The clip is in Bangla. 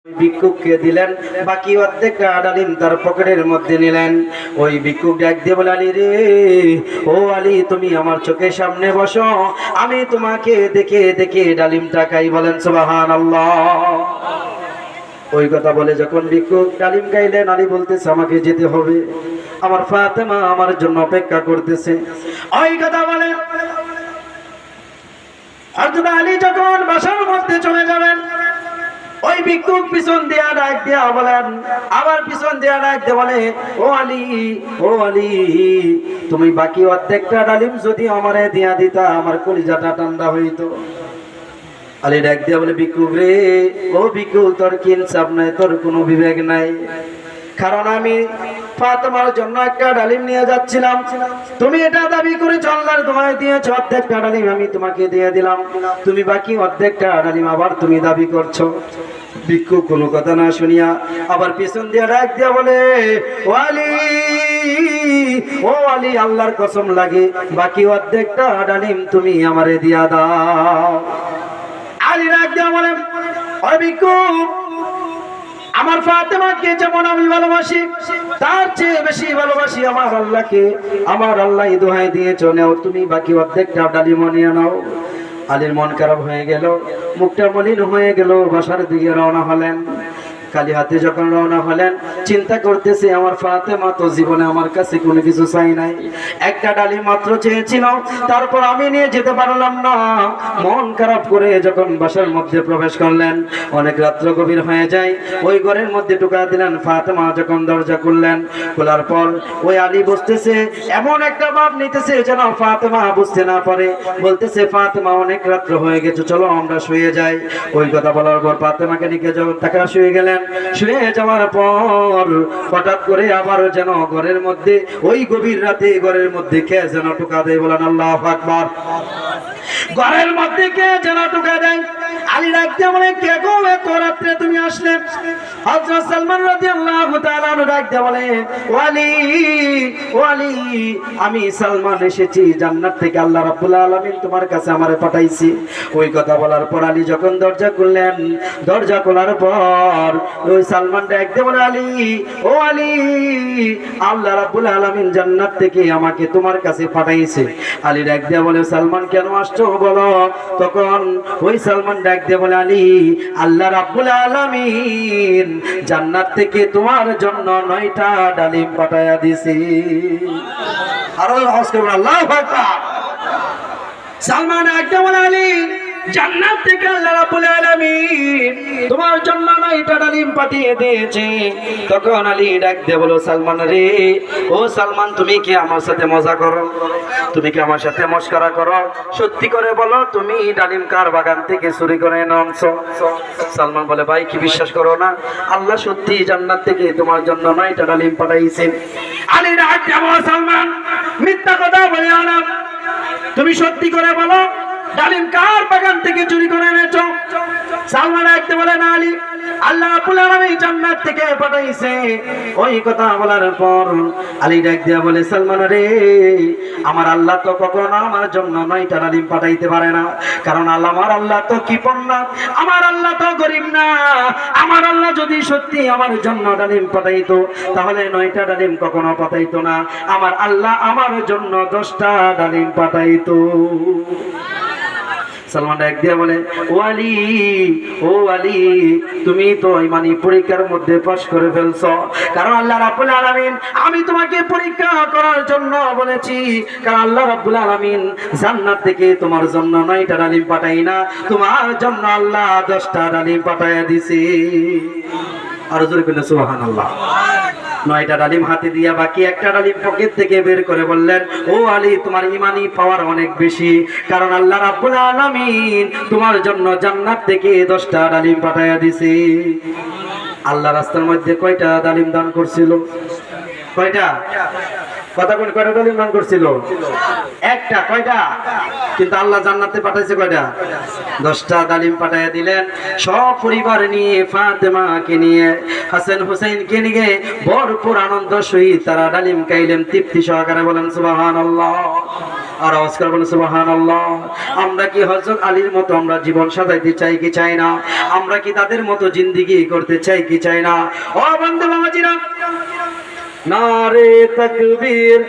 ভিক্ষুককে দিলেন, বাকি অর্ধেকটা ডালিম তার পকেটের মধ্যে নিলেন। ওই ভিক্ষুক ডাক দিয়ে বলে, আলী রে, ও আলী, তুমি আমার চোখের সামনে বসো, আমি তোমাকে দেখে দেখে ডালিমটা খাই। বলেন সুবহানাল্লাহ। ওই কথা বলে যখন ভিক্ষুক ডালিম খাইলেন, আলী বলতেছে আমাকে যেতে হবে, আমার ফাতেমা আমার জন্য অপেক্ষা করতেছে। ওই কথা বলে হযরত আলী যখন বাসার মধ্যে চলে যাবেন, ওই ভিক্ষুক পিছন দিয়া ডাক দিয়া বলেন, আবার পিছন দিয়া ডাক দিয়ে বলে, ও আলী, ও আলী, তুমি বাকি অর্ধেকটা ডালিম যদি আমারে দিয়া দিতা, আমার কলিজাটা ঠান্ডা হইতো। আলী ডাক দিয়া বলে, ভিক্ষুক রে, ও ভিক্ষুক, তোর কি ইনসাফ নাই, তোর কোনো বিবেক নাই। কারণ আমি ফাতেমার জন্য একটা ডালিম নিয়ে যাচ্ছিলাম, তুমি এটা দাবি করে আল্লাহর দোহাই দিয়েছ, অর্ধেকটা ডালিম আমি তোমাকে দিয়ে দিলাম, তুমি বাকি অর্ধেকটা ডালিম আবার তুমি দাবি করছো। ভিক্ষুক কোনো কথা না শুনিয়া আবার পিছন দিয়ে ডাক দিয়া বলে, ও আলী, ও আলী, আল্লাহর কসম লাগে, বাকি অর্ধেকটা ডালিম তুমি আমারে দিয়া দাও। আলী ডাক দিয়া বলে, ও ভিক্ষুক, আমার ফাতেমাকে যেমন আমি ভালোবাসি, তার চেয়ে বেশি ভালোবাসি আমার আল্লাহকে। আমার আল্লাহ দোহাই দিয়েছো, নাও তুমি বাকি অর্ধেকটা ডালিম নিয়ে নাও। আলীর মন খারাপ হয়ে গেল, মুখটা মলিন হয়ে গেল, বাসার দিকে রওনা হলেন। খালি হাতে যখন রওনা হলেন, চিন্তা করতেছে, আমার ফাতেমা তো জীবনে আমার কাছে কোনো কিছু চাই নাই, একটা ডালিম মাত্র চেয়েছিল, তারপর আমি নিয়ে যেতে পারলাম না। মন খারাপ করে যখন বাসার মধ্যে প্রবেশ করলেন, অনেক রাত্র গভীর হয়ে যায়, ওই ঘরের মধ্যে ঢুকা দিলেন। ফাতেমা যখন দরজা খুললেন, খোলার পর ওই আলী বসতেছে, এমন একটা ভাব নিতেছে যেন ফাতেমা বুঝতে না পারে। বলতেছে, ফাতেমা, অনেক রাত্র হয়ে গেছে, চলো আমরা শুয়ে যাই। ওই কথা বলার পর ফাতেমাকে নিয়ে যখন তাকে শুয়ে গেলেন, শুয়ে যাওয়ার পর হঠাৎ করে আবার যেন ঘরের মধ্যে, ওই গভীর রাতে ঘরের মধ্যে কে যেন টোকা দেয়। বলেন আল্লাহু আকবার। ঘরের মধ্যে কে যেন টোকা দেয়। আলী ডাকতে বলে, কে গো, এত রাত্রে তুমি আসলে? হযরত সালমান রাদিয়াল্লাহু তাআলা ডাকতে বলে, ও আলী, ও আলী, আমি সালমান এসেছি জান্নাত থেকে, আল্লাহ রাব্বুল আলামিন তোমার কাছে আমারে পাঠাইছি। ওই কথা বলার পর আলী যখন দরজা খুললেন, দরজা খোলার পর ওই সালমান ডাকতে বলে, আলী, ও আলী, আল্লাহ রাব্বুল আলামিন জান্নাত থেকে আমাকে তোমার কাছে পাঠাইছে। আলী ডাকতে বলে, সালমান কেন আসছো বলো। তখন ওই সালমান ডাকতে বলে, আলী, আল্লাহ রাব্বুল আলামিন জান্নাত থেকে তোমার জন্য 9টা ডালিম পাঠায়া দিছি। আর আওয়াজ করবেন আল্লাহু আকবার। সালমান ডাকতে বলে, আলী, জান্নাত থেকে আল্লাহ রাব্বুল আলামিন তোমার জন্য 9টা ডালিম পাঠিয়ে দিয়েছে। তখন আলী ডাক দিয়ে বলো, সালমান রে, ও সালমান, তুমি কি আমার সাথে মজা করো? তুমি কি আমার সাথে মস্করা করো? সত্যি করে বলো, তুমি ডালিম কার বাগান থেকে চুরি করে এনেছো? সালমান বলে, ভাই, কি বিশ্বাস করো না, আল্লাহ সত্যি জান্নাত থেকে তোমার জন্য 9টা ডালিম পাঠাইছেন। আলী ডাক দিয়ে বলো, সালমান, মিথ্যা কথা বলিও না, তুমি সত্যি করে বলো, ডালিম কার বাগান থেকে চুরি করে এনেছো? সালমান ডাকতে বলে, না আলী, আল্লাহ রাব্বুল আলামিন জান্নাত থেকে পাঠাইছে। ওই কথা বলার পর আলী ডাক দিয়া বলে, সালমান রে, আমার আল্লাহ তো কখনো আমার জন্য 9টা ডালিম পাঠাইতে পারে না, কারণ আমার আল্লাহ তো কৃপণ না, আমার আল্লাহ তো গরিব না। আমার আল্লাহ যদি সত্যি আমার জন্য ডালিম পাঠাইতো, তাহলে 9টা ডালিম কখনো পাঠাইতো না। আমার আল্লাহ আমার জন্য 10টা ডালিম পাঠাইতো। সালমান ডাক দিয়ে বলে, ও আলী, ও আলী, তুমি তো ইমানি পরীক্ষার মধ্যে পাস করে ফেলছো, কারণ আল্লাহ রাব্বুল আলামিন আমি তোমাকে পরীক্ষা করার জন্য বলেছি, কারণ আল্লাহ রাব্বুল আলামিন জান্নাত থেকে তোমার জন্য 9টা ডালিম পাঠাই না, তোমার জন্য আল্লাহ 10টা ডালিম পাঠাইয়া দিছি। আর জোরে বলেন সুবহানাল্লাহ। 9টা ডালিম হাতে দিয়া বাকি একটা ডালিম পকেট থেকে বের করে বললেন, ও আলী, তোমার ইমানি পাওয়ার অনেক বেশি, কারণ আল্লাহ রাব্বুল আলামিন তোমার জন্য জান্নাত থেকে 10টা ডালিম পাঠাইয়া দিছে। আল্লাহ রাস্তার মধ্যে কয়টা ডালিম দান করছিল? কয়টা? কথা কোন কয়টা ডালিম দান করছিল? একটা। কয়টা? কিন্তু আল্লাহ জান্নাতে পাঠাইছে কয়টা? 10টা ডালিম পাঠাইয়া দিলেন। সব পরিবার নিয়ে, ফাতেমাকে নিয়ে, হাসান হুসাইনকে নিয়ে ভরপুর আনন্দ সহিত তারা ডালিম খাইলেন তৃপ্তি সহকারে। বলেন সুবহানাল্লাহ। আর আওয়াজ করে বলেন সুবহানাল্লাহ। আমরা কি হযরত আলীর মতো আমরা জীবন সাজাইতে চাই কি চাই না? আমরা কি তাদের মতো জিন্দেগি করতে চাই কি চাই না? ও বন্ধু বাবাজিরা, নারে তাকবীর,